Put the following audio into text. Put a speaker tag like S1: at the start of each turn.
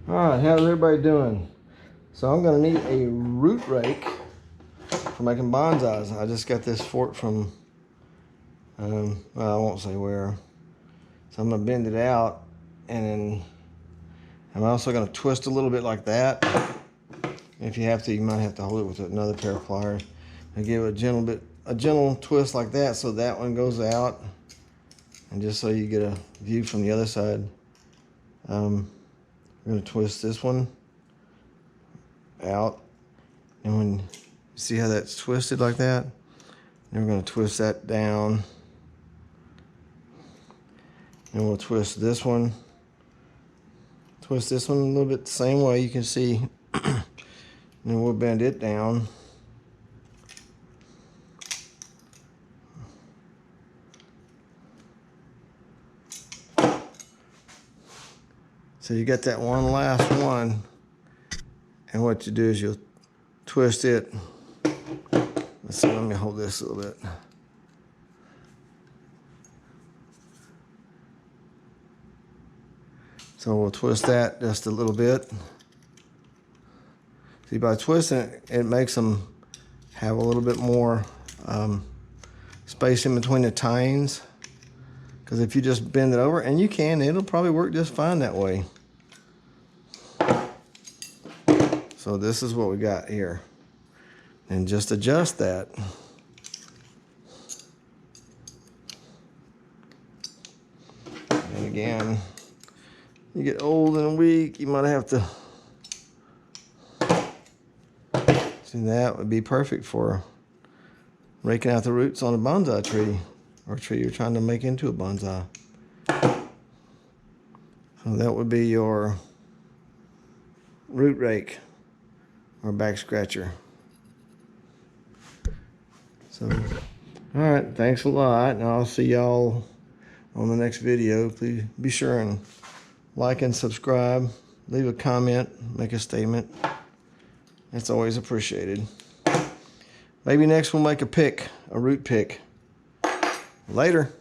S1: Alright, how's everybody doing? So I'm going to need a root rake for making bonsais. I just got this fork from, well, I won't say where. So I'm going to bend it out, and then I'm also going to twist a little bit like that. If you have to, you might have to hold it with another pair of pliers. And give it a gentle twist like that, so that one goes out. And just so you get a view from the other side. I'm going to twist this one out, and when you see how that's twisted like that, then we're going to twist that down, and we'll twist this one a little bit the same way, you can see. And then we'll bend it down, so you got that one last one. And what you do is you'll twist it. Let's see, let me hold this a little bit. So we'll twist that just a little bit. See, by twisting it, it makes them have a little bit more space in between the tines. Because if you just bend it over, and you can, it'll probably work just fine that way. So this is what we got here. And just adjust that. And again, you get old and weak, you might have to. See, that would be perfect for raking out the roots on a bonsai tree, or a tree you're trying to make into a bonsai. So that would be your root rake or back scratcher. So, all right, thanks a lot, and I'll see y'all on the next video. Please be sure and like and subscribe, leave a comment, make a statement. It's always appreciated. Maybe next we'll make a root pick. Later.